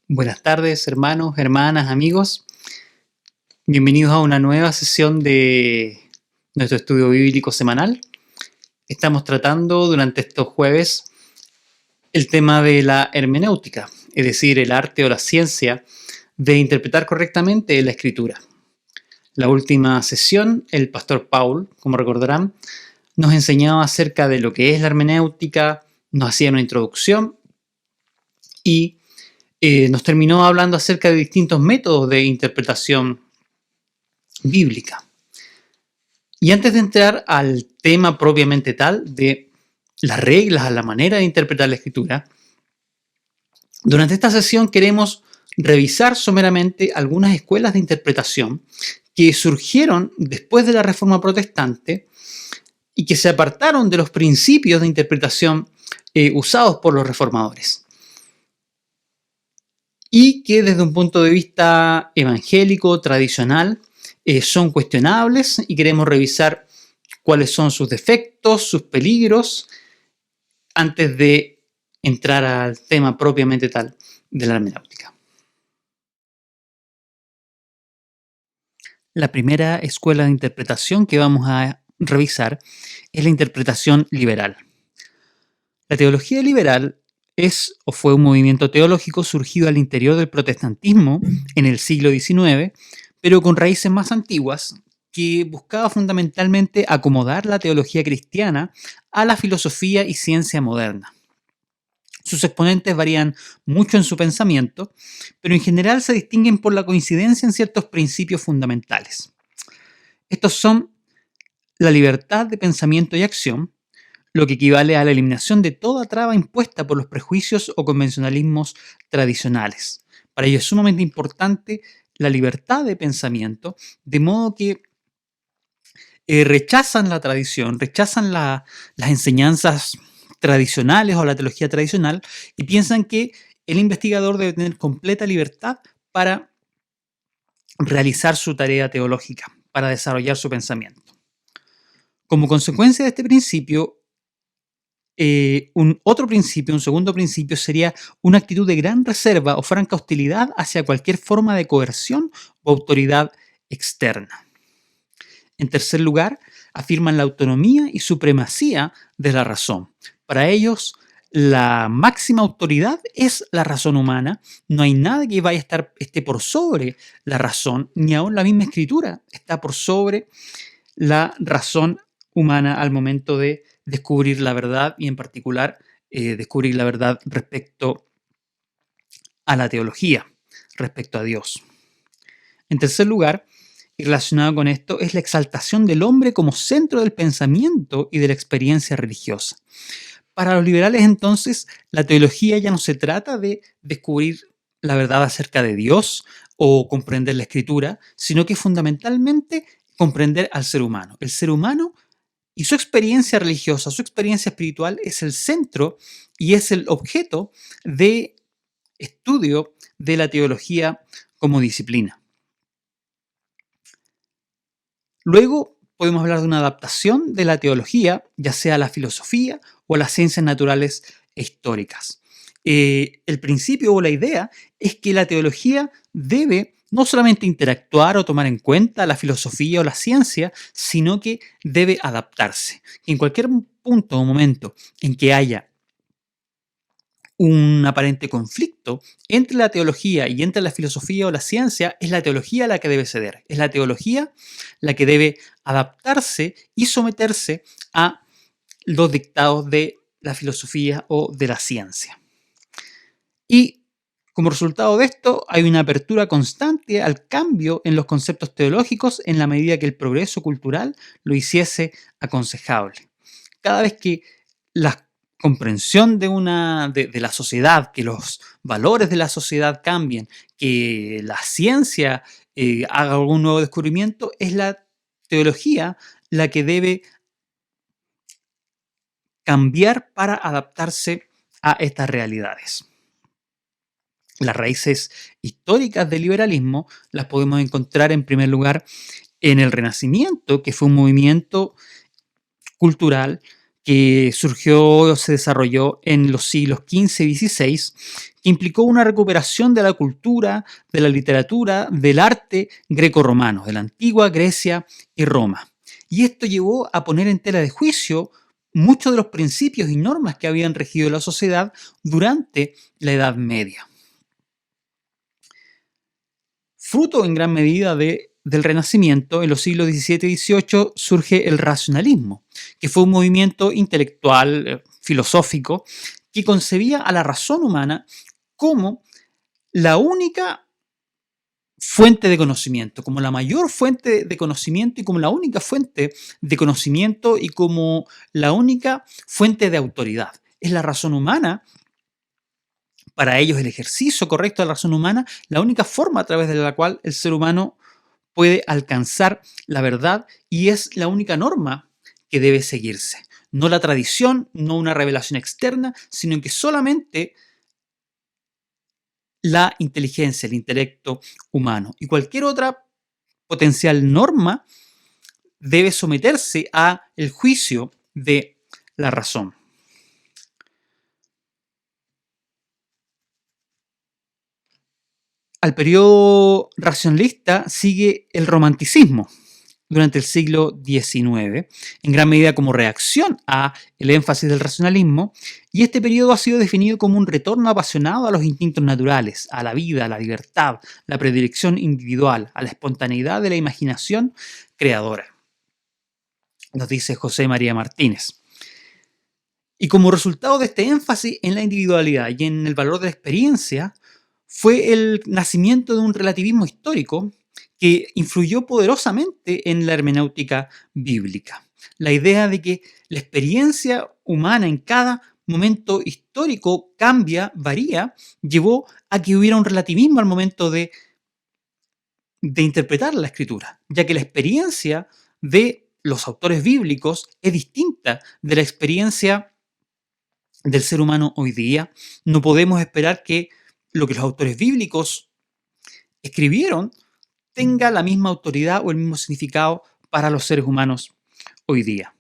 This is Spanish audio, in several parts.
Buenas tardes, hermanos, hermanas, amigos. Bienvenidos a una nueva sesión de nuestro estudio bíblico semanal. Estamos tratando durante estos jueves el tema de la hermenéutica, es decir, el arte o la ciencia de interpretar correctamente la escritura. La última sesión, el pastor Paul, como recordarán, nos enseñaba acerca de lo que es la hermenéutica, nos hacía una introducción y nos terminó hablando acerca de distintos métodos de interpretación bíblica. Y antes de entrar al tema propiamente tal de las reglas, la manera de interpretar la escritura, durante esta sesión queremos revisar someramente algunas escuelas de interpretación que surgieron después de la Reforma Protestante y que se apartaron de los principios de interpretación usados por los reformadores. Y que desde un punto de vista evangélico, tradicional, son cuestionables y queremos revisar cuáles son sus defectos, sus peligros, antes de entrar al tema propiamente tal de la hermenéutica. La primera escuela de interpretación que vamos a revisar es la interpretación liberal. La teología liberal es o fue un movimiento teológico surgido al interior del protestantismo en el siglo XIX, pero con raíces más antiguas, que buscaba fundamentalmente acomodar la teología cristiana a la filosofía y ciencia moderna. Sus exponentes varían mucho en su pensamiento, pero en general se distinguen por la coincidencia en ciertos principios fundamentales. Estos son la libertad de pensamiento y acción, lo que equivale a la eliminación de toda traba impuesta por los prejuicios o convencionalismos tradicionales. Para ello es sumamente importante la libertad de pensamiento, de modo que rechazan la tradición, rechazan las enseñanzas tradicionales o la teología tradicional y piensan que el investigador debe tener completa libertad para realizar su tarea teológica, para desarrollar su pensamiento. Como consecuencia de este principio, un segundo principio sería una actitud de gran reserva o franca hostilidad hacia cualquier forma de coerción o autoridad externa. En tercer lugar, afirman la autonomía y supremacía de la razón. Para ellos, la máxima autoridad es la razón humana. No hay nada que esté por sobre la razón, ni aún la misma escritura está por sobre la razón humana al momento de descubrir la verdad y en particular descubrir la verdad respecto a la teología, respecto a Dios. En tercer lugar, y relacionado con esto, es la exaltación del hombre como centro del pensamiento y de la experiencia religiosa. Para los liberales, entonces, la teología ya no se trata de descubrir la verdad acerca de Dios o comprender la escritura, sino que fundamentalmente comprender al ser humano. El ser humano y su experiencia religiosa, su experiencia espiritual es el centro y es el objeto de estudio de la teología como disciplina. Luego podemos hablar de una adaptación de la teología, ya sea a la filosofía o a las ciencias naturales e históricas. El principio o la idea es que la teología debe no solamente interactuar o tomar en cuenta la filosofía o la ciencia, sino que debe adaptarse. En cualquier punto o momento en que haya un aparente conflicto entre la teología y entre la filosofía o la ciencia, es la teología la que debe ceder, es la teología la que debe adaptarse y someterse a los dictados de la filosofía o de la ciencia. Y como resultado de esto, hay una apertura constante al cambio en los conceptos teológicos en la medida que el progreso cultural lo hiciese aconsejable. Cada vez que la comprensión de la sociedad, que los valores de la sociedad cambien, que la ciencia haga algún nuevo descubrimiento, es la teología la que debe cambiar para adaptarse a estas realidades. Las raíces históricas del liberalismo las podemos encontrar en primer lugar en el Renacimiento, que fue un movimiento cultural que surgió, se desarrolló en los siglos XV y XVI, que implicó una recuperación de la cultura, de la literatura, del arte grecorromano, de la antigua Grecia y Roma. Y esto llevó a poner en tela de juicio muchos de los principios y normas que habían regido la sociedad durante la Edad Media. Fruto en gran medida del Renacimiento, en los siglos XVII y XVIII surge el racionalismo, que fue un movimiento intelectual, filosófico, que concebía a la razón humana como la única fuente de conocimiento, como la mayor fuente de conocimiento y como la única fuente de conocimiento y como la única fuente de autoridad. Es la razón humana, para ellos el ejercicio correcto de la razón humana, la única forma a través de la cual el ser humano puede alcanzar la verdad y es la única norma que debe seguirse. No la tradición, no una revelación externa, sino que solamente la inteligencia, el intelecto humano. Y cualquier otra potencial norma debe someterse a el juicio de la razón. Al periodo racionalista sigue el romanticismo durante el siglo XIX, en gran medida como reacción a el énfasis del racionalismo, y este periodo ha sido definido como un retorno apasionado a los instintos naturales, a la vida, a la libertad, la predilección individual, a la espontaneidad de la imaginación creadora, nos dice José María Martínez. Y como resultado de este énfasis en la individualidad y en el valor de la experiencia, fue el nacimiento de un relativismo histórico que influyó poderosamente en la hermenéutica bíblica. La idea de que la experiencia humana en cada momento histórico cambia, varía, llevó a que hubiera un relativismo al momento de interpretar la escritura, ya que la experiencia de los autores bíblicos es distinta de la experiencia del ser humano hoy día. No podemos esperar que lo que los autores bíblicos escribieron tenga la misma autoridad o el mismo significado para los seres humanos hoy día.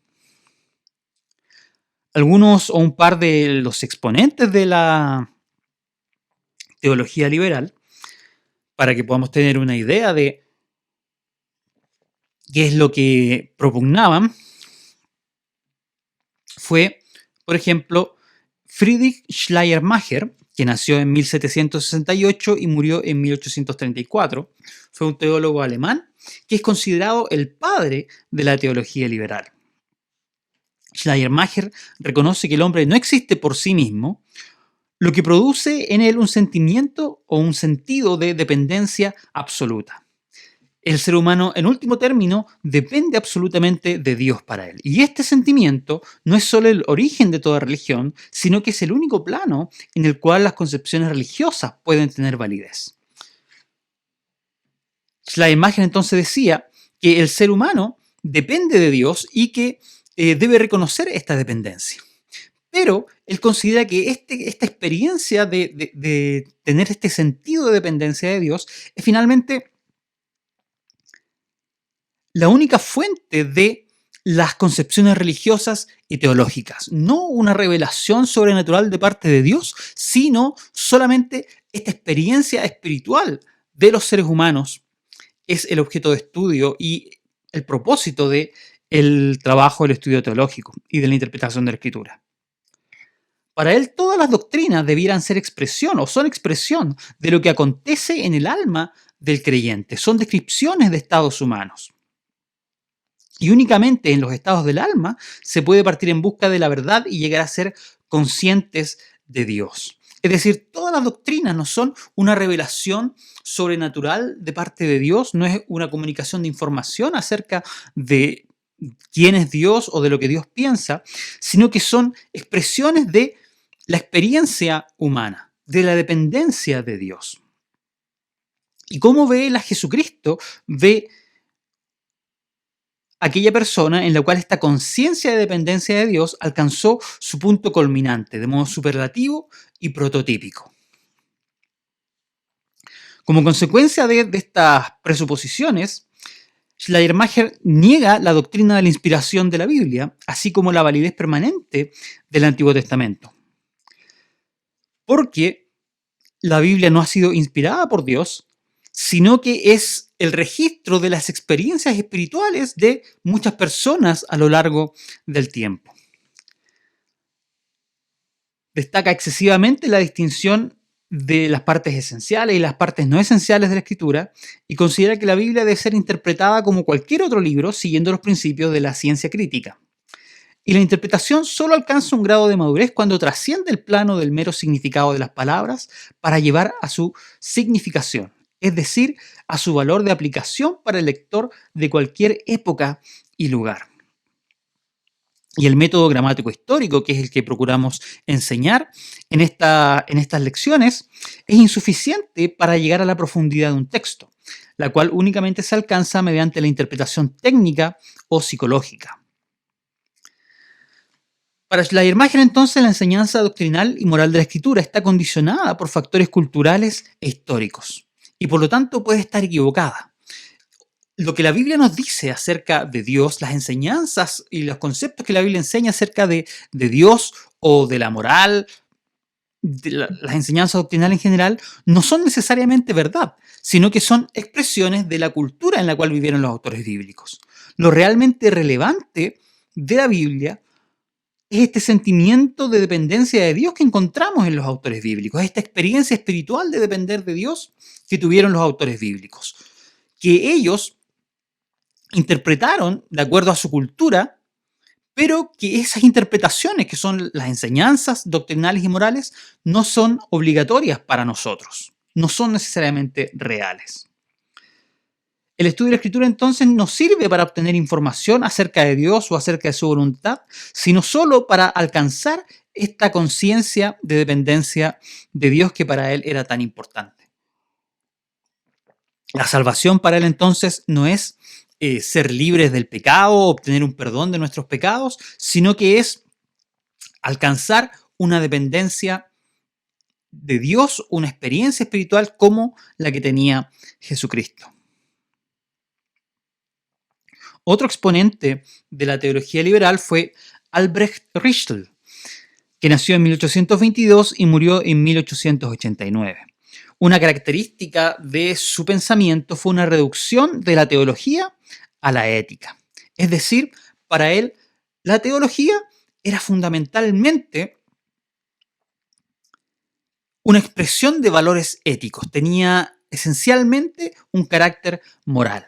Algunos o un par de los exponentes de la teología liberal, para que podamos tener una idea de qué es lo que propugnaban, fue, por ejemplo, Friedrich Schleiermacher, que nació en 1768 y murió en 1834. Fue un teólogo alemán que es considerado el padre de la teología liberal. Schleiermacher reconoce que el hombre no existe por sí mismo, lo que produce en él un sentimiento o un sentido de dependencia absoluta. El ser humano, en último término, depende absolutamente de Dios para él. Y este sentimiento no es solo el origen de toda religión, sino que es el único plano en el cual las concepciones religiosas pueden tener validez. Schleiermacher entonces decía que el ser humano depende de Dios y que debe reconocer esta dependencia. Pero él considera que esta experiencia de tener este sentido de dependencia de Dios es finalmente la única fuente de las concepciones religiosas y teológicas. No una revelación sobrenatural de parte de Dios, sino solamente esta experiencia espiritual de los seres humanos es el objeto de estudio y el propósito del trabajo del estudio teológico y de la interpretación de la Escritura. Para él, todas las doctrinas debieran ser expresión o son expresión de lo que acontece en el alma del creyente. Son descripciones de estados humanos. Y únicamente en los estados del alma se puede partir en busca de la verdad y llegar a ser conscientes de Dios. Es decir, todas las doctrinas no son una revelación sobrenatural de parte de Dios, no es una comunicación de información acerca de quién es Dios o de lo que Dios piensa, sino que son expresiones de la experiencia humana, de la dependencia de Dios. ¿Y cómo ve él a Jesucristo? Ve aquella persona en la cual esta conciencia de dependencia de Dios alcanzó su punto culminante, de modo superlativo y prototípico. Como consecuencia de estas presuposiciones, Schleiermacher niega la doctrina de la inspiración de la Biblia, así como la validez permanente del Antiguo Testamento. Porque la Biblia no ha sido inspirada por Dios, sino que es el registro de las experiencias espirituales de muchas personas a lo largo del tiempo. Destaca excesivamente la distinción de las partes esenciales y las partes no esenciales de la Escritura y considera que la Biblia debe ser interpretada como cualquier otro libro siguiendo los principios de la ciencia crítica. Y la interpretación solo alcanza un grado de madurez cuando trasciende el plano del mero significado de las palabras para llevar a su significación, es decir, a su valor de aplicación para el lector de cualquier época y lugar. Y el método gramático histórico, que es el que procuramos enseñar en estas lecciones, es insuficiente para llegar a la profundidad de un texto, la cual únicamente se alcanza mediante la interpretación técnica o psicológica. Para Schleiermacher, entonces, la enseñanza doctrinal y moral de la Escritura está condicionada por factores culturales e históricos, y por lo tanto puede estar equivocada. Lo que la Biblia nos dice acerca de Dios, las enseñanzas y los conceptos que la Biblia enseña acerca de Dios o de la moral, las enseñanzas doctrinales en general, no son necesariamente verdad, sino que son expresiones de la cultura en la cual vivieron los autores bíblicos. Lo realmente relevante de la Biblia es este sentimiento de dependencia de Dios que encontramos en los autores bíblicos, esta experiencia espiritual de depender de Dios que tuvieron los autores bíblicos, que ellos interpretaron de acuerdo a su cultura, pero que esas interpretaciones, que son las enseñanzas doctrinales y morales, no son obligatorias para nosotros, no son necesariamente reales. El estudio de la Escritura entonces no sirve para obtener información acerca de Dios o acerca de su voluntad, sino solo para alcanzar esta conciencia de dependencia de Dios que para él era tan importante. La salvación para él entonces no es ser libres del pecado, obtener un perdón de nuestros pecados, sino que es alcanzar una dependencia de Dios, una experiencia espiritual como la que tenía Jesucristo. Otro exponente de la teología liberal fue Albrecht Ritschl, que nació en 1822 y murió en 1889. Una característica de su pensamiento fue una reducción de la teología a la ética. Es decir, para él, la teología era fundamentalmente una expresión de valores éticos, tenía esencialmente un carácter moral.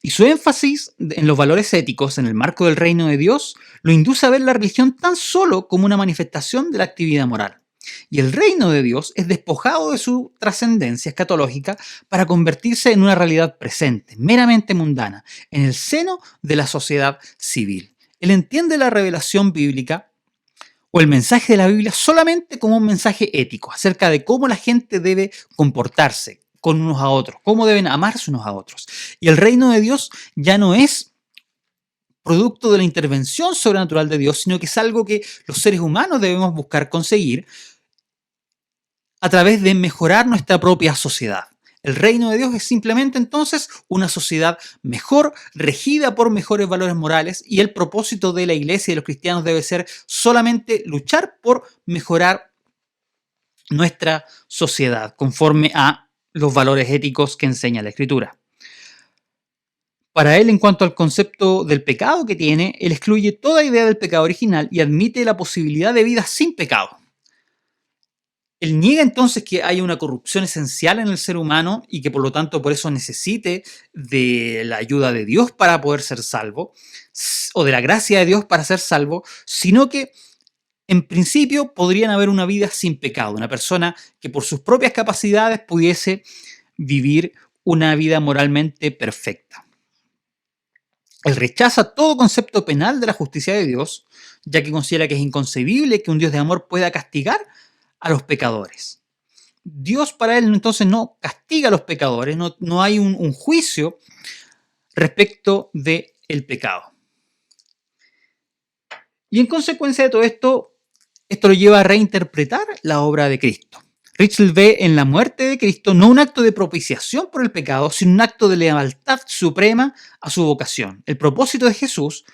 Y su énfasis en los valores éticos en el marco del reino de Dios lo induce a ver la religión tan solo como una manifestación de la actividad moral. Y el reino de Dios es despojado de su trascendencia escatológica para convertirse en una realidad presente, meramente mundana, en el seno de la sociedad civil. Él entiende la revelación bíblica o el mensaje de la Biblia solamente como un mensaje ético, acerca de cómo la gente debe comportarse con unos a otros, cómo deben amarse unos a otros. Y el reino de Dios ya no es producto de la intervención sobrenatural de Dios, sino que es algo que los seres humanos debemos buscar conseguir a través de mejorar nuestra propia sociedad. El reino de Dios es simplemente entonces una sociedad mejor, regida por mejores valores morales, y el propósito de la iglesia y de los cristianos debe ser solamente luchar por mejorar nuestra sociedad conforme a los valores éticos que enseña la Escritura. Para él, en cuanto al concepto del pecado que tiene, él excluye toda idea del pecado original y admite la posibilidad de vida sin pecado. Él niega entonces que haya una corrupción esencial en el ser humano y que por lo tanto por eso necesite de la ayuda de Dios para poder ser salvo, o de la gracia de Dios para ser salvo, sino que en principio podrían haber una vida sin pecado, una persona que por sus propias capacidades pudiese vivir una vida moralmente perfecta. Él rechaza todo concepto penal de la justicia de Dios, ya que considera que es inconcebible que un Dios de amor pueda castigar a los pecadores. Dios para él entonces no castiga a los pecadores, no hay un juicio respecto del pecado. Y en consecuencia de todo esto lo lleva a reinterpretar la obra de Cristo, Ritschl ve en la muerte de Cristo no un acto de propiciación por el pecado, sino un acto de lealtad suprema a su vocación. El propósito de Jesús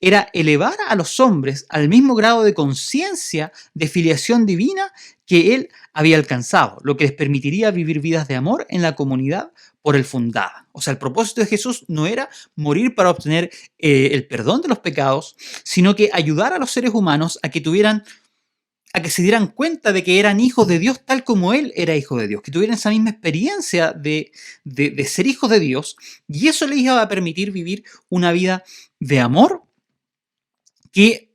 era elevar a los hombres al mismo grado de conciencia de filiación divina que él había alcanzado, lo que les permitiría vivir vidas de amor en la comunidad por él fundada. O sea, el propósito de Jesús no era morir para obtener el perdón de los pecados, sino que ayudar a los seres humanos a que se dieran cuenta de que eran hijos de Dios tal como Él era hijo de Dios, que tuvieran esa misma experiencia de ser hijos de Dios, y eso les iba a permitir vivir una vida de amor que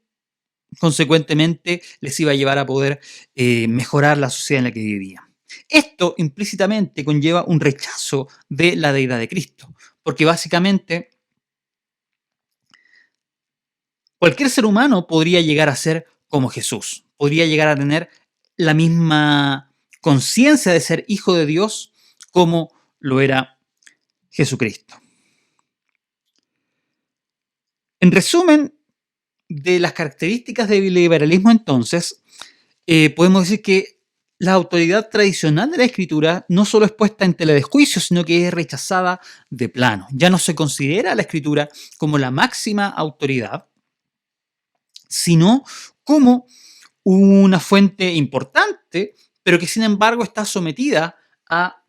consecuentemente les iba a llevar a poder mejorar la sociedad en la que vivían. Esto implícitamente conlleva un rechazo de la deidad de Cristo, porque básicamente cualquier ser humano podría llegar a ser como Jesús, podría llegar a tener la misma conciencia de ser hijo de Dios como lo era Jesucristo. En resumen, de las características del liberalismo entonces, podemos decir que la autoridad tradicional de la escritura no solo es puesta en tela de juicio, sino que es rechazada de plano. Ya no se considera la escritura como la máxima autoridad, sino como una fuente importante, pero que sin embargo está sometida a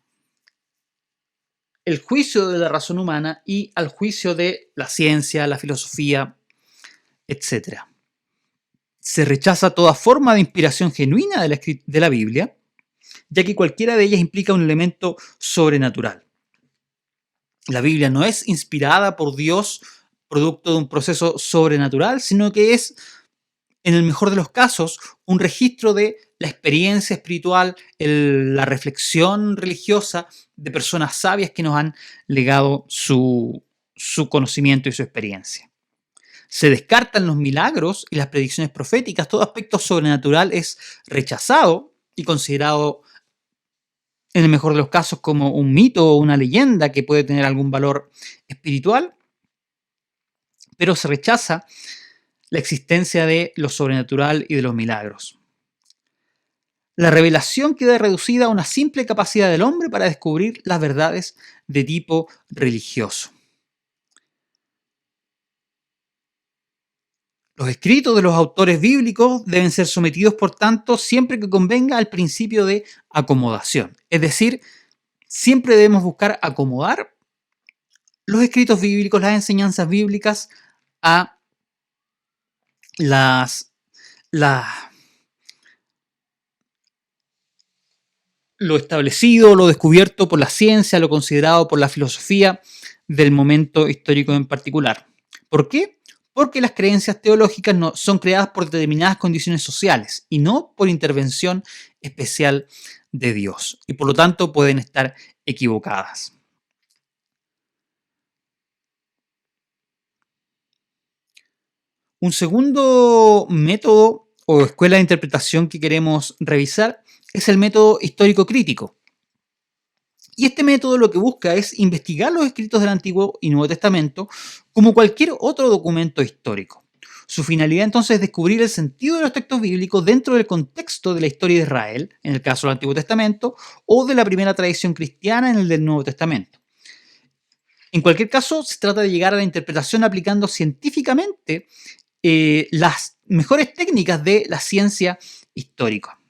el juicio de la razón humana y al juicio de la ciencia, la filosofía, etc. Se rechaza toda forma de inspiración genuina de la Biblia, ya que cualquiera de ellas implica un elemento sobrenatural. La Biblia no es inspirada por Dios producto de un proceso sobrenatural, sino que es, en el mejor de los casos, un registro de la experiencia espiritual, la reflexión religiosa de personas sabias que nos han legado su conocimiento y su experiencia. Se descartan los milagros y las predicciones proféticas. Todo aspecto sobrenatural es rechazado y considerado, en el mejor de los casos, como un mito o una leyenda que puede tener algún valor espiritual, pero se rechaza la existencia de lo sobrenatural y de los milagros. La revelación queda reducida a una simple capacidad del hombre para descubrir las verdades de tipo religioso. Los escritos de los autores bíblicos deben ser sometidos, por tanto, siempre que convenga al principio de acomodación. Es decir, siempre debemos buscar acomodar los escritos bíblicos, las enseñanzas bíblicas, a lo establecido, lo descubierto por la ciencia, lo considerado por la filosofía del momento histórico en particular. ¿Por qué? Porque las creencias teológicas no, son creadas por determinadas condiciones sociales y no por intervención especial de Dios, y por lo tanto pueden estar equivocadas. Un segundo método o escuela de interpretación que queremos revisar es el método histórico crítico. Y este método lo que busca es investigar los escritos del Antiguo y Nuevo Testamento como cualquier otro documento histórico. Su finalidad entonces es descubrir el sentido de los textos bíblicos dentro del contexto de la historia de Israel, en el caso del Antiguo Testamento, o de la primera tradición cristiana en el del Nuevo Testamento. En cualquier caso, se trata de llegar a la interpretación aplicando científicamente las mejores técnicas de la ciencia histórica.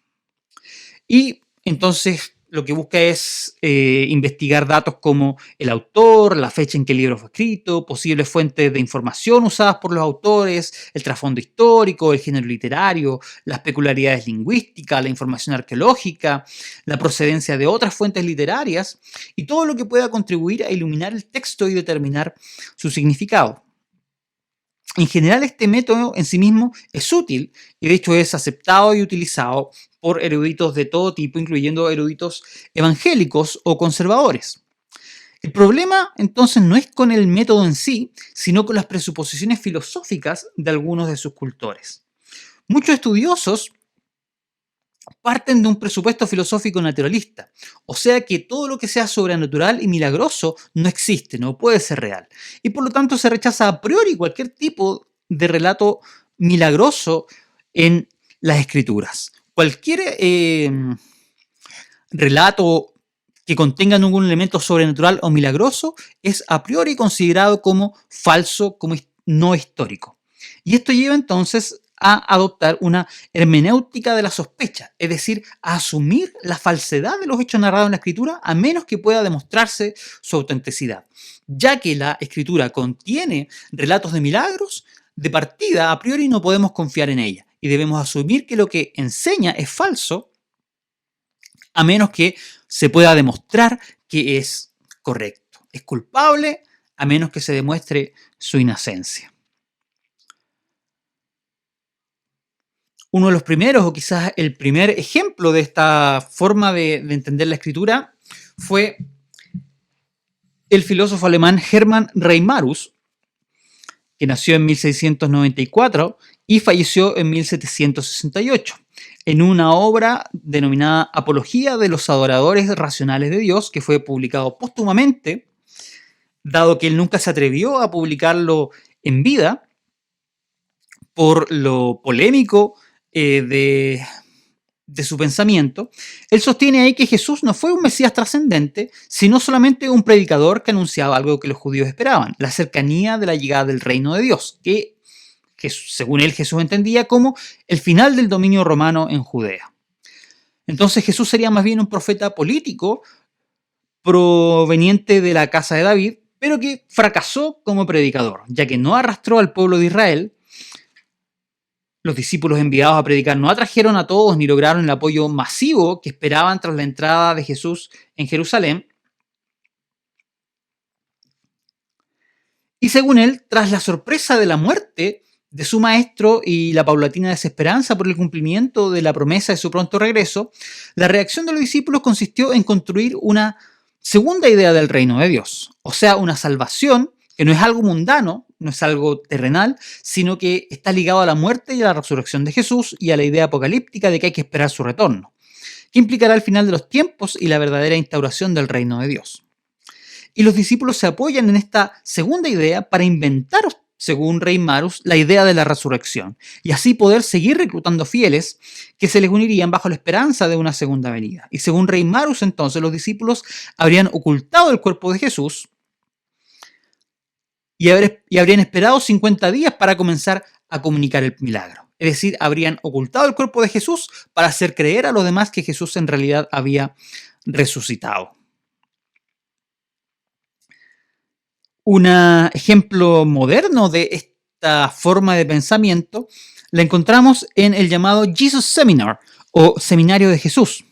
Y entonces lo que busca es investigar datos como el autor, la fecha en que el libro fue escrito, posibles fuentes de información usadas por los autores, el trasfondo histórico, el género literario, las peculiaridades lingüísticas, la información arqueológica, la procedencia de otras fuentes literarias y todo lo que pueda contribuir a iluminar el texto y determinar su significado. En general, este método en sí mismo es útil y de hecho es aceptado y utilizado por eruditos de todo tipo, incluyendo eruditos evangélicos o conservadores. El problema entonces no es con el método en sí, sino con las presuposiciones filosóficas de algunos de sus cultores. Muchos estudiosos parten de un presupuesto filosófico naturalista, o sea que todo lo que sea sobrenatural y milagroso no existe, no puede ser real, y por lo tanto se rechaza a priori cualquier tipo de relato milagroso en las escrituras. relato que contenga algún elemento sobrenatural o milagroso es a priori considerado como falso, como no histórico. Y esto lleva entonces a adoptar una hermenéutica de la sospecha, es decir, a asumir la falsedad de los hechos narrados en la escritura a menos que pueda demostrarse su autenticidad. Ya que la escritura contiene relatos de milagros, de partida a priori no podemos confiar en ella y debemos asumir que lo que enseña es falso a menos que se pueda demostrar que es correcto. Es culpable a menos que se demuestre su inocencia. Uno de los primeros, o quizás el primer ejemplo de esta forma de entender la escritura fue el filósofo alemán Hermann Reimarus, que nació en 1694 y falleció en 1768, en una obra denominada Apología de los Adoradores Racionales de Dios, que fue publicado póstumamente, dado que él nunca se atrevió a publicarlo en vida, por lo polémico de su pensamiento. Él sostiene ahí que Jesús no fue un Mesías trascendente, sino solamente un predicador que anunciaba algo que los judíos esperaban, la cercanía de la llegada del reino de Dios, que según él Jesús entendía como el final del dominio romano en Judea. Entonces Jesús sería más bien un profeta político proveniente de la casa de David, pero que fracasó como predicador, ya que no arrastró al pueblo de Israel. Los discípulos enviados a predicar no atrajeron a todos ni lograron el apoyo masivo que esperaban tras la entrada de Jesús en Jerusalén. Y según él, tras la sorpresa de la muerte de su maestro y la paulatina desesperanza por el cumplimiento de la promesa de su pronto regreso, la reacción de los discípulos consistió en construir una segunda idea del reino de Dios, o sea, una salvación que no es algo mundano, no es algo terrenal, sino que está ligado a la muerte y a la resurrección de Jesús y a la idea apocalíptica de que hay que esperar su retorno, que implicará el final de los tiempos y la verdadera instauración del reino de Dios. Y los discípulos se apoyan en esta segunda idea para inventar, según Reimarus, la idea de la resurrección, y así poder seguir reclutando fieles que se les unirían bajo la esperanza de una segunda venida. Y según Reimarus, entonces, los discípulos habrían ocultado el cuerpo de Jesús y habrían esperado 50 días para comenzar a comunicar el milagro. Es decir, habrían ocultado el cuerpo de Jesús para hacer creer a los demás que Jesús en realidad había resucitado. Un ejemplo moderno de esta forma de pensamiento la encontramos en el llamado Jesus Seminar o Seminario de Jesús.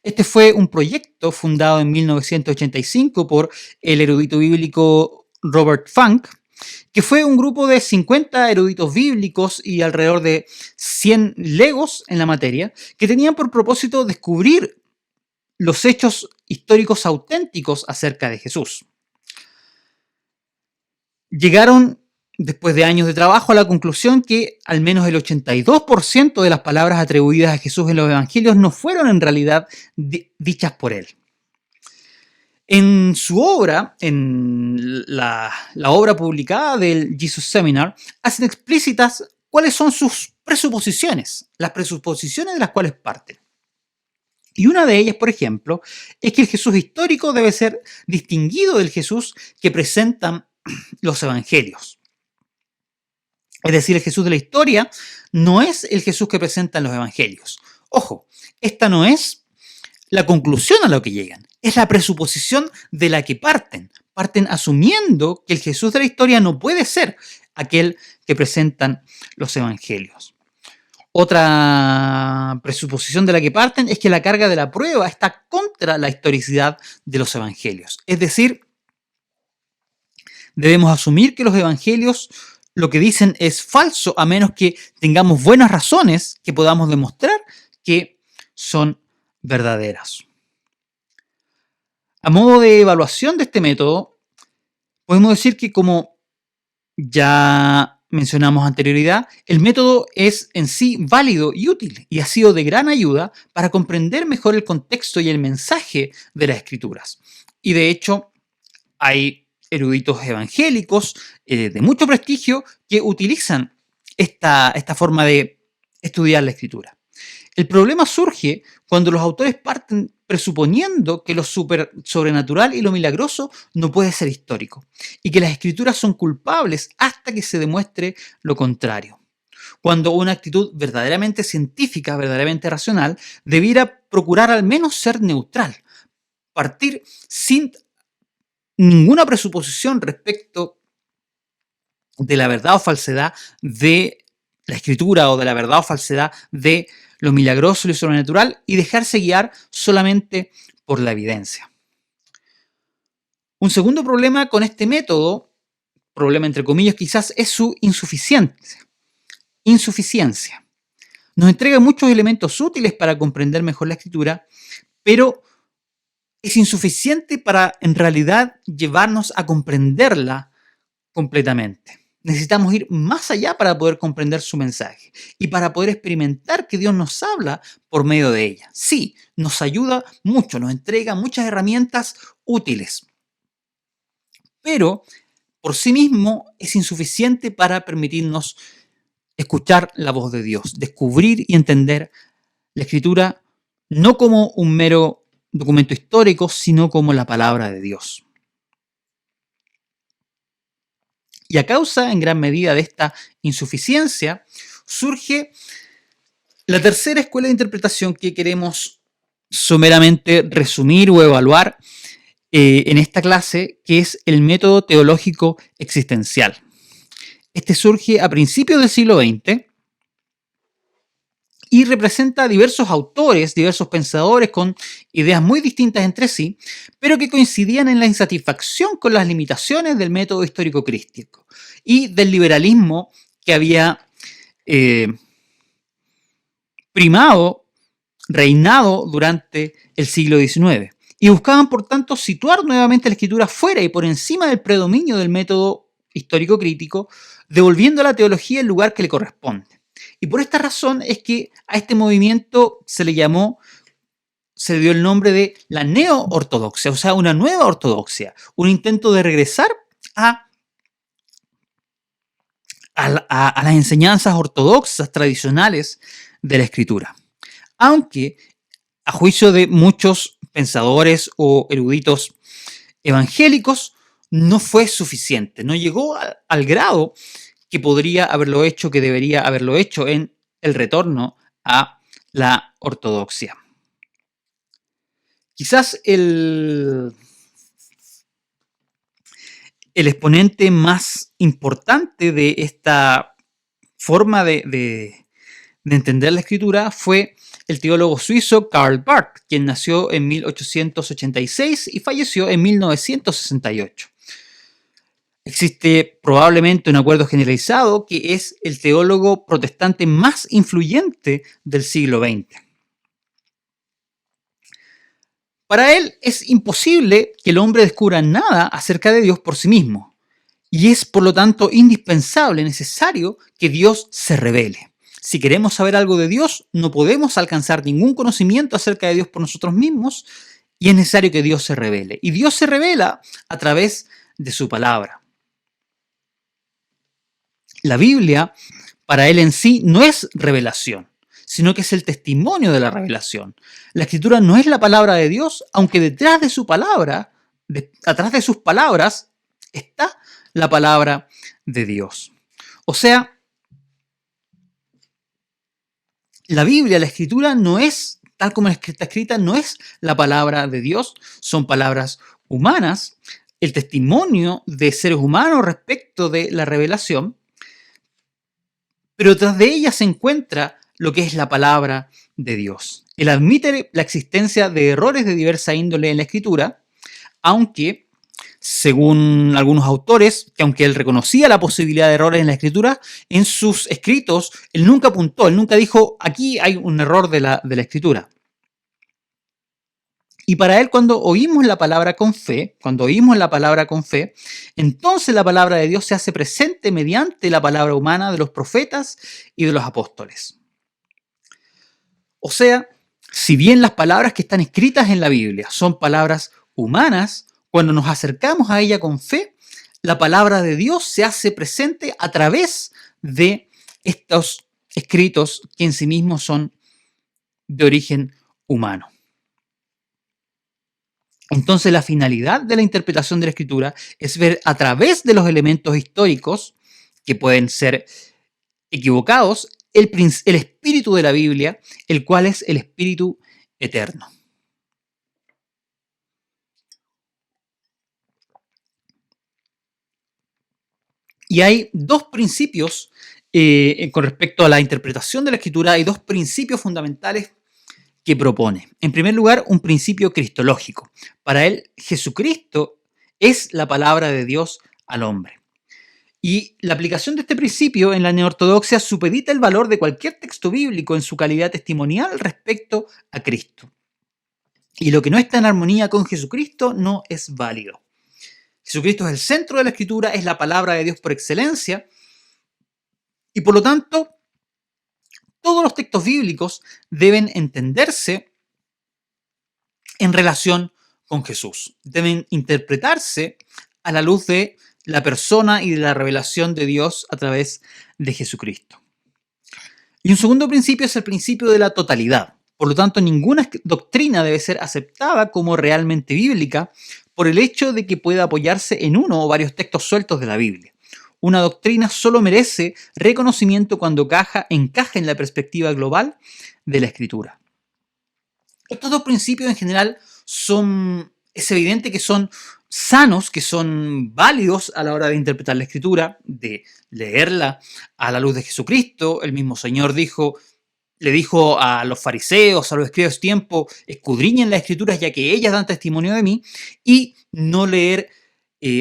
Este fue un proyecto fundado en 1985 por el erudito bíblico Robert Funk, que fue un grupo de 50 eruditos bíblicos y alrededor de 100 legos en la materia, que tenían por propósito descubrir los hechos históricos auténticos acerca de Jesús. Llegaron, después de años de trabajo, a la conclusión que al menos el 82% de las palabras atribuidas a Jesús en los evangelios no fueron en realidad dichas por él. En su obra, en la obra publicada del Jesus Seminar, hacen explícitas cuáles son sus presuposiciones, las presuposiciones de las cuales parten. Y una de ellas, por ejemplo, es que el Jesús histórico debe ser distinguido del Jesús que presentan los evangelios. Es decir, el Jesús de la historia no es el Jesús que presentan los evangelios. Ojo, esta no es la conclusión a la que llegan, es la presuposición de la que parten. Parten asumiendo que el Jesús de la historia no puede ser aquel que presentan los evangelios. Otra presuposición de la que parten es que la carga de la prueba está contra la historicidad de los evangelios. Es decir, debemos asumir que los evangelios lo que dicen es falso a menos que tengamos buenas razones que podamos demostrar que son verdaderas. A modo de evaluación de este método, podemos decir que, como ya mencionamos anterioridad, el método es en sí válido y útil y ha sido de gran ayuda para comprender mejor el contexto y el mensaje de las Escrituras. Y de hecho, hay eruditos evangélicos de mucho prestigio que utilizan esta forma de estudiar la Escritura. El problema surge cuando los autores parten presuponiendo que lo sobrenatural y lo milagroso no puede ser histórico, y que las escrituras son culpables hasta que se demuestre lo contrario. Cuando una actitud verdaderamente científica, verdaderamente racional, debiera procurar al menos ser neutral, partir sin ninguna presuposición respecto de la verdad o falsedad de la escritura o de la verdad o falsedad de lo milagroso y lo sobrenatural y dejarse guiar solamente por la evidencia. Un segundo problema con este método, problema entre comillas quizás, es su insuficiencia. Nos entrega muchos elementos útiles para comprender mejor la escritura, pero es insuficiente para en realidad llevarnos a comprenderla completamente. Necesitamos ir más allá para poder comprender su mensaje y para poder experimentar que Dios nos habla por medio de ella. Sí, nos ayuda mucho, nos entrega muchas herramientas útiles, pero por sí mismo es insuficiente para permitirnos escuchar la voz de Dios, descubrir y entender la Escritura no como un mero documento histórico, sino como la palabra de Dios. Y a causa, en gran medida, de esta insuficiencia, surge la tercera escuela de interpretación que queremos someramente resumir o evaluar en esta clase, que es el método teológico existencial. Este surge a principios del siglo XX y representa a diversos autores, diversos pensadores con ideas muy distintas entre sí, pero que coincidían en la insatisfacción con las limitaciones del método histórico crístico y del liberalismo que había reinado durante el siglo XIX. Y buscaban, por tanto, situar nuevamente la escritura fuera y por encima del predominio del método histórico crítico, devolviendo a la teología el lugar que le corresponde. Y por esta razón es que a este movimiento se le dio el nombre de la neo-ortodoxia, o sea, una nueva ortodoxia, un intento de regresar a las enseñanzas ortodoxas tradicionales de la escritura. Aunque, a juicio de muchos pensadores o eruditos evangélicos, no fue suficiente, no llegó al grado que podría haberlo hecho, que debería haberlo hecho en el retorno a la ortodoxia. Quizás el exponente más importante de esta forma de entender la escritura fue el teólogo suizo Karl Barth, quien nació en 1886 y falleció en 1968. Existe probablemente un acuerdo generalizado que es el teólogo protestante más influyente del siglo XX. Para él es imposible que el hombre descubra nada acerca de Dios por sí mismo, y es por lo tanto indispensable, necesario que Dios se revele. Si queremos saber algo de Dios, no podemos alcanzar ningún conocimiento acerca de Dios por nosotros mismos, y es necesario que Dios se revele. Y Dios se revela a través de su palabra. La Biblia, para él en sí, no es revelación, sino que es el testimonio de la revelación. La Escritura no es la palabra de Dios, aunque detrás de su palabra, atrás de sus palabras, está la palabra de Dios. O sea, la Biblia, la Escritura, no es, tal como está escrita, no es la palabra de Dios, son palabras humanas, el testimonio de seres humanos respecto de la revelación, pero tras de ella se encuentra lo que es la palabra de Dios. Él admite la existencia de errores de diversa índole en la Escritura, aunque, según algunos autores, que aunque él reconocía la posibilidad de errores en la Escritura, en sus escritos él nunca apuntó, él nunca dijo, aquí hay un error de la Escritura. Y para él, cuando oímos la palabra con fe, entonces la palabra de Dios se hace presente mediante la palabra humana de los profetas y de los apóstoles. O sea, si bien las palabras que están escritas en la Biblia son palabras humanas, cuando nos acercamos a ella con fe, la palabra de Dios se hace presente a través de estos escritos que en sí mismos son de origen humano. Entonces, la finalidad de la interpretación de la Escritura es ver a través de los elementos históricos, que pueden ser equivocados, el espíritu de la Biblia, el cual es el espíritu eterno. Y hay dos principios con respecto a la interpretación de la Escritura, hay dos principios fundamentales que propone. En primer lugar, un principio cristológico. Para él, Jesucristo es la palabra de Dios al hombre. Y la aplicación de este principio en la neortodoxia supedita el valor de cualquier texto bíblico en su calidad testimonial respecto a Cristo. Y lo que no está en armonía con Jesucristo no es válido. Jesucristo es el centro de la Escritura, es la palabra de Dios por excelencia, y por lo tanto, todos los textos bíblicos deben entenderse en relación con Jesús. Deben interpretarse a la luz de la persona y de la revelación de Dios a través de Jesucristo. Y un segundo principio es el principio de la totalidad. Por lo tanto, ninguna doctrina debe ser aceptada como realmente bíblica por el hecho de que pueda apoyarse en uno o varios textos sueltos de la Biblia. Una doctrina solo merece reconocimiento cuando encaja en la perspectiva global de la Escritura. Estos dos principios en general es evidente que son sanos, que son válidos a la hora de interpretar la Escritura, de leerla a la luz de Jesucristo. El mismo Señor le dijo a los fariseos, a los escribas de su tiempo, escudriñen las Escrituras ya que ellas dan testimonio de mí, y no leer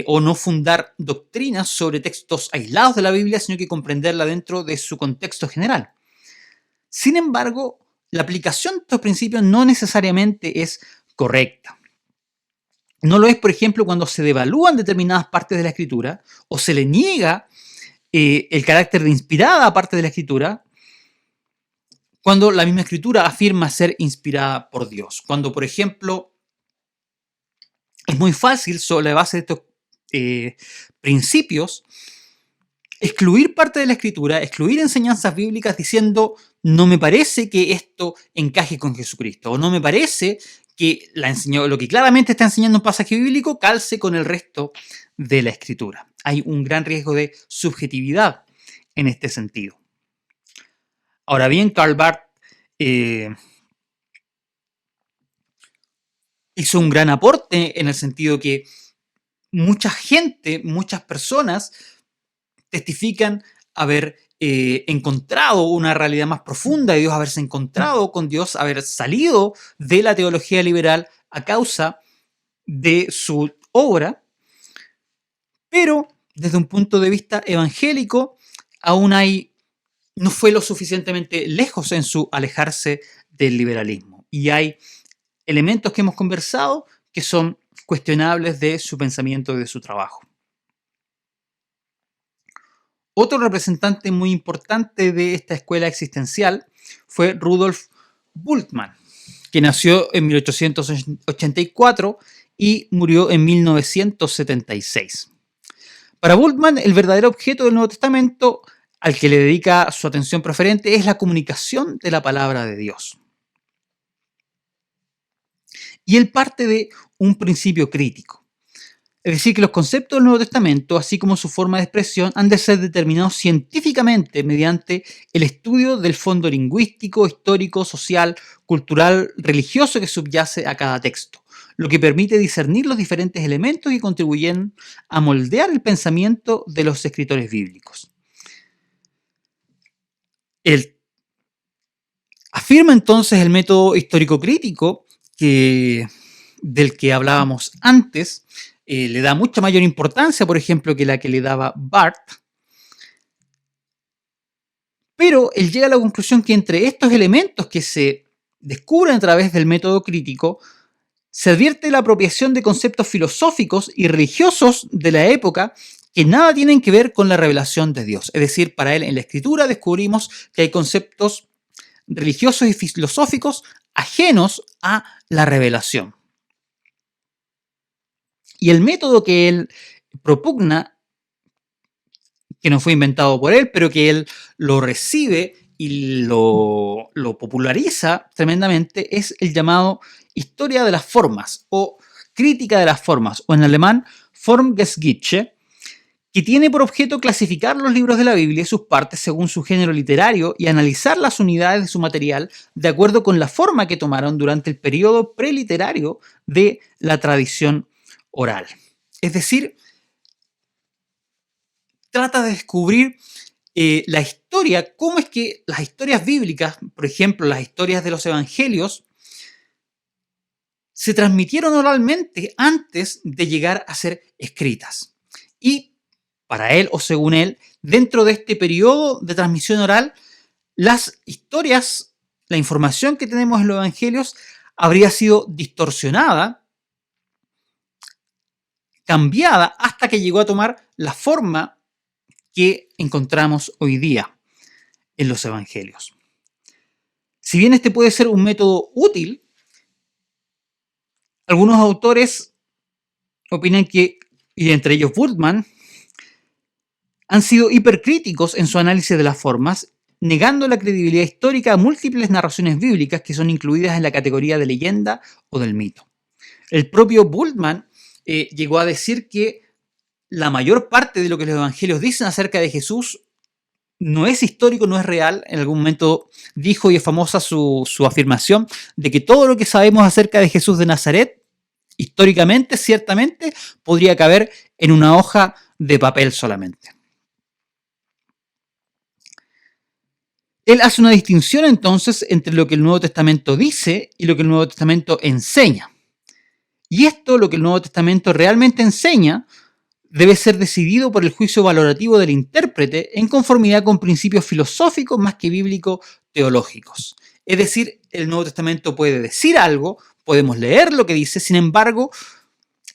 o no fundar doctrinas sobre textos aislados de la Biblia, sino que comprenderla dentro de su contexto general. Sin embargo, la aplicación de estos principios no necesariamente es correcta. No lo es, por ejemplo, cuando se devalúan determinadas partes de la Escritura o se le niega el carácter de inspirada parte de la Escritura, cuando la misma Escritura afirma ser inspirada por Dios. Cuando, por ejemplo, es muy fácil, sobre la base de estos principios, excluir parte de la Escritura, excluir enseñanzas bíblicas diciendo no me parece que esto encaje con Jesucristo, o no me parece que lo que claramente está enseñando un pasaje bíblico calce con el resto de la Escritura. Hay un gran riesgo de subjetividad en este sentido. Ahora bien, Karl Barth hizo un gran aporte en el sentido que mucha gente, muchas personas testifican haber encontrado una realidad más profunda de Dios, haberse encontrado con Dios, haber salido de la teología liberal a causa de su obra, pero desde un punto de vista evangélico aún no fue lo suficientemente lejos en su alejarse del liberalismo. Y hay elementos que hemos conversado que son cuestionables de su pensamiento y de su trabajo. Otro representante muy importante de esta escuela existencial fue Rudolf Bultmann, que nació en 1884 y murió en 1976. Para Bultmann, el verdadero objeto del Nuevo Testamento, al que le dedica su atención preferente, es la comunicación de la palabra de Dios. Y él parte de un principio crítico. Es decir, que los conceptos del Nuevo Testamento, así como su forma de expresión, han de ser determinados científicamente mediante el estudio del fondo lingüístico, histórico, social, cultural, religioso que subyace a cada texto, lo que permite discernir los diferentes elementos que contribuyen a moldear el pensamiento de los escritores bíblicos. Él afirma entonces el método histórico-crítico del que hablábamos antes. Le da mucha mayor importancia, por ejemplo, que la que le daba Barth. Pero él llega a la conclusión que entre estos elementos que se descubren a través del método crítico, se advierte la apropiación de conceptos filosóficos y religiosos de la época que nada tienen que ver con la revelación de Dios. Es decir, para él en la Escritura descubrimos que hay conceptos religiosos y filosóficos ajenos a la revelación. Y el método que él propugna, que no fue inventado por él, pero que él lo recibe y lo populariza tremendamente, es el llamado historia de las formas o crítica de las formas, o en alemán Formgeschichte, que tiene por objeto clasificar los libros de la Biblia y sus partes según su género literario y analizar las unidades de su material de acuerdo con la forma que tomaron durante el periodo preliterario de la tradición oral. Es decir, trata de descubrir la historia, cómo es que las historias bíblicas, por ejemplo, las historias de los evangelios, se transmitieron oralmente antes de llegar a ser escritas. Y para él, o según él, dentro de este periodo de transmisión oral, las historias, la información que tenemos en los evangelios, habría sido distorsionada, cambiada, hasta que llegó a tomar la forma que encontramos hoy día en los evangelios. Si bien este puede ser un método útil, algunos autores opinan que, y entre ellos Bultmann, han sido hipercríticos en su análisis de las formas, negando la credibilidad histórica a múltiples narraciones bíblicas que son incluidas en la categoría de leyenda o del mito. El propio Bultmann llegó a decir que la mayor parte de lo que los evangelios dicen acerca de Jesús no es histórico, no es real. En algún momento dijo, y es famosa su afirmación, de que todo lo que sabemos acerca de Jesús de Nazaret, históricamente, ciertamente, podría caber en una hoja de papel solamente. Él hace una distinción entonces entre lo que el Nuevo Testamento dice y lo que el Nuevo Testamento enseña. Y esto, lo que el Nuevo Testamento realmente enseña, debe ser decidido por el juicio valorativo del intérprete en conformidad con principios filosóficos más que bíblico-teológicos. Es decir, el Nuevo Testamento puede decir algo, podemos leer lo que dice, sin embargo,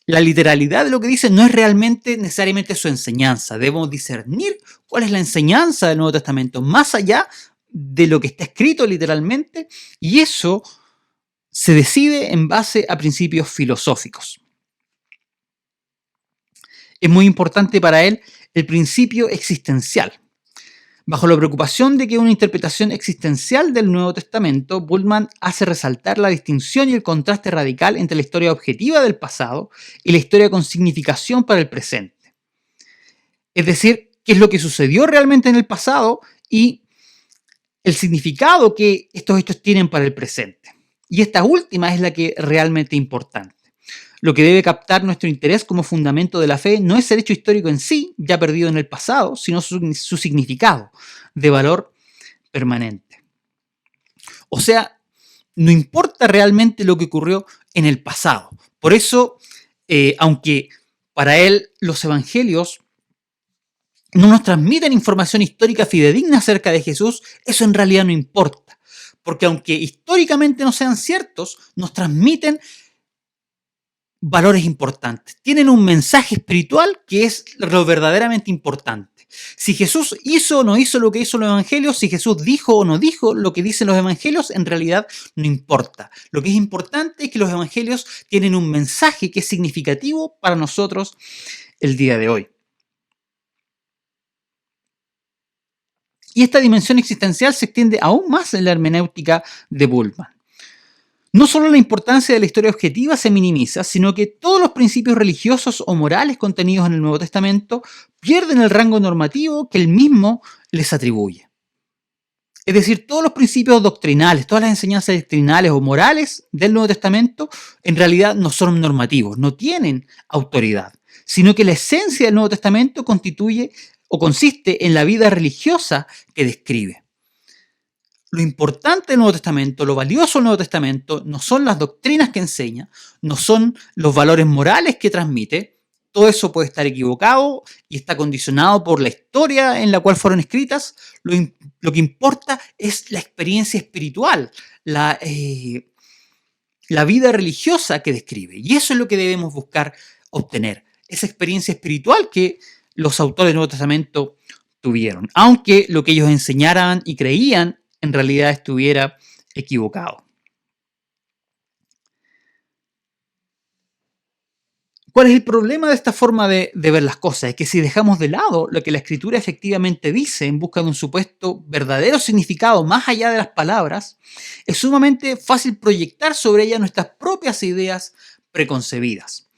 la literalidad de lo que dice no es realmente necesariamente su enseñanza. Debemos discernir cuál es la enseñanza del Nuevo Testamento, más allá de lo que está escrito literalmente, y eso se decide en base a principios filosóficos. Es muy importante para él el principio existencial. Bajo la preocupación de que una interpretación existencial del Nuevo Testamento, Bultmann hace resaltar la distinción y el contraste radical entre la historia objetiva del pasado y la historia con significación para el presente. Es decir, qué es lo que sucedió realmente en el pasado y el significado que estos hechos tienen para el presente. Y esta última es la que es realmente importante. Lo que debe captar nuestro interés como fundamento de la fe no es el hecho histórico en sí, ya perdido en el pasado, sino su significado de valor permanente. O sea, no importa realmente lo que ocurrió en el pasado. Por eso, aunque para él los evangelios no nos transmiten información histórica fidedigna acerca de Jesús, eso en realidad no importa. Porque aunque históricamente no sean ciertos, nos transmiten valores importantes. Tienen un mensaje espiritual que es lo verdaderamente importante. Si Jesús hizo o no hizo lo que hizo los evangelios, si Jesús dijo o no dijo lo que dicen los evangelios, en realidad no importa. Lo que es importante es que los evangelios tienen un mensaje que es significativo para nosotros el día de hoy. Y esta dimensión existencial se extiende aún más en la hermenéutica de Bultmann. No solo la importancia de la historia objetiva se minimiza, sino que todos los principios religiosos o morales contenidos en el Nuevo Testamento pierden el rango normativo que él mismo les atribuye. Es decir, todos los principios doctrinales, todas las enseñanzas doctrinales o morales del Nuevo Testamento en realidad no son normativos, no tienen autoridad, sino que la esencia del Nuevo Testamento constituye o consiste en la vida religiosa que describe. Lo importante del Nuevo Testamento, lo valioso del Nuevo Testamento, no son las doctrinas que enseña, no son los valores morales que transmite. Todo eso puede estar equivocado y está condicionado por la historia en la cual fueron escritas. Lo que importa es la experiencia espiritual, la vida religiosa que describe. Y eso es lo que debemos buscar obtener, esa experiencia espiritual que los autores del Nuevo Testamento tuvieron, aunque lo que ellos enseñaran y creían en realidad estuviera equivocado. ¿Cuál es el problema de esta forma de ver las cosas? Es que si dejamos de lado lo que la Escritura efectivamente dice en busca de un supuesto verdadero significado más allá de las palabras, es sumamente fácil proyectar sobre ella nuestras propias ideas preconcebidas.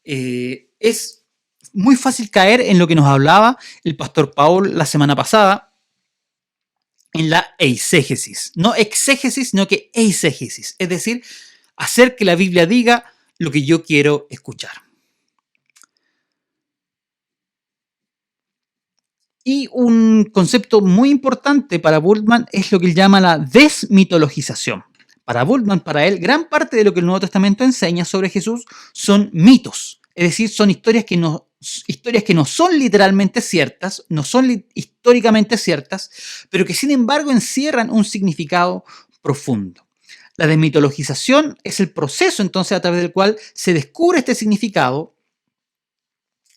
Es muy fácil caer en lo que nos hablaba el pastor Paul la semana pasada, en la eisegesis. No exégesis, sino que eisegesis. Es decir, hacer que la Biblia diga lo que yo quiero escuchar. Y un concepto muy importante para Bultmann es lo que él llama la desmitologización. Para Bultmann, para él, gran parte de lo que el Nuevo Testamento enseña sobre Jesús son mitos. Es decir, son historias que no son literalmente ciertas, no son históricamente ciertas, pero que sin embargo encierran un significado profundo. La desmitologización es el proceso entonces a través del cual se descubre este significado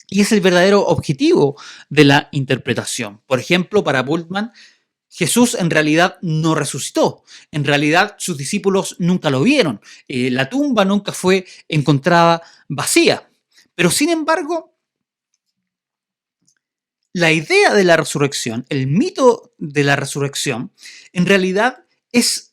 y es el verdadero objetivo de la interpretación. Por ejemplo, para Bultmann, Jesús en realidad no resucitó. En realidad sus discípulos nunca lo vieron. La tumba nunca fue encontrada vacía. Pero sin embargo, la idea de la resurrección, el mito de la resurrección, en realidad es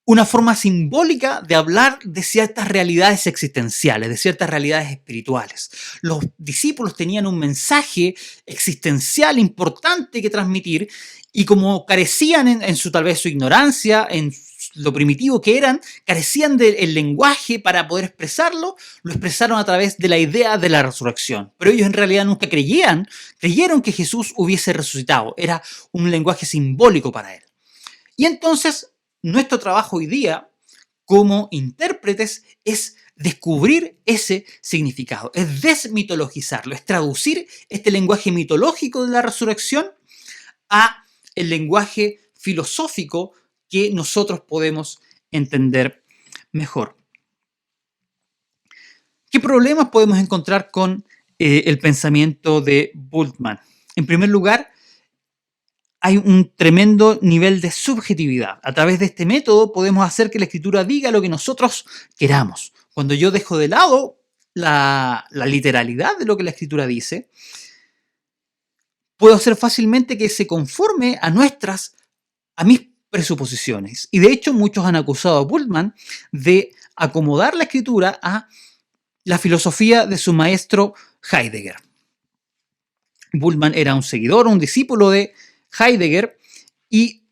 una forma simbólica de hablar de ciertas realidades existenciales, de ciertas realidades espirituales. Los discípulos tenían un mensaje existencial importante que transmitir y como carecían en su tal vez su ignorancia, en lo primitivo que eran, carecían del lenguaje para poder expresarlo, lo expresaron a través de la idea de la resurrección. Pero ellos en realidad nunca creyeron que Jesús hubiese resucitado. Era un lenguaje simbólico para él. Y entonces nuestro trabajo hoy día como intérpretes es descubrir ese significado, es desmitologizarlo, es traducir este lenguaje mitológico de la resurrección a el lenguaje filosófico que nosotros podemos entender mejor. ¿Qué problemas podemos encontrar con el pensamiento de Bultmann? En primer lugar, hay un tremendo nivel de subjetividad. A través de este método podemos hacer que la escritura diga lo que nosotros queramos. Cuando yo dejo de lado la literalidad de lo que la escritura dice, puedo hacer fácilmente que se conforme a mis presuposiciones. Y de hecho muchos han acusado a Bultmann de acomodar la escritura a la filosofía de su maestro Heidegger. Bultmann era un seguidor, un discípulo de Heidegger, y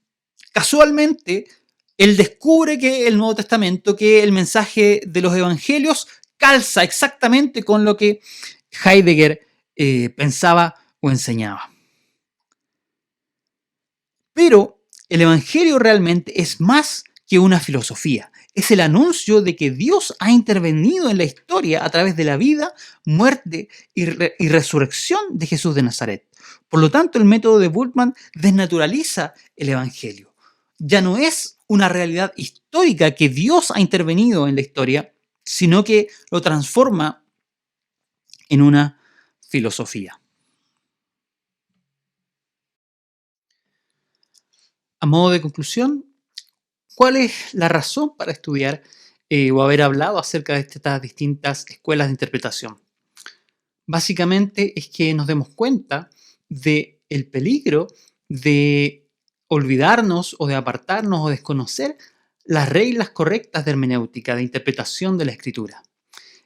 casualmente él descubre que el Nuevo Testamento, que el mensaje de los evangelios calza exactamente con lo que Heidegger pensaba o enseñaba. Pero el evangelio realmente es más que una filosofía. Es el anuncio de que Dios ha intervenido en la historia a través de la vida, muerte y resurrección de Jesús de Nazaret. Por lo tanto, el método de Bultmann desnaturaliza el evangelio. Ya no es una realidad histórica que Dios ha intervenido en la historia, sino que lo transforma en una filosofía. A modo de conclusión, ¿cuál es la razón para estudiar o haber hablado acerca de estas distintas escuelas de interpretación? Básicamente es que nos demos cuenta del peligro de olvidarnos o de apartarnos o desconocer las reglas correctas de hermenéutica, de interpretación de la escritura.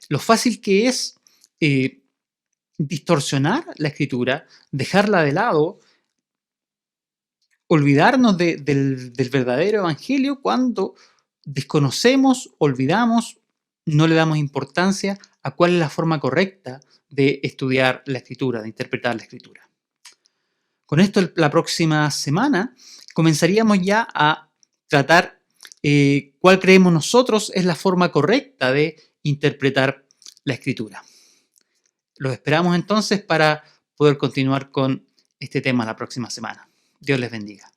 Lo fácil que es distorsionar la escritura, dejarla de lado, olvidarnos del verdadero evangelio cuando desconocemos, olvidamos, no le damos importancia a cuál es la forma correcta de estudiar la escritura, de interpretar la escritura. Con esto, la próxima semana comenzaríamos ya a tratar cuál creemos nosotros es la forma correcta de interpretar la escritura. Los esperamos entonces para poder continuar con este tema la próxima semana. Dios les bendiga.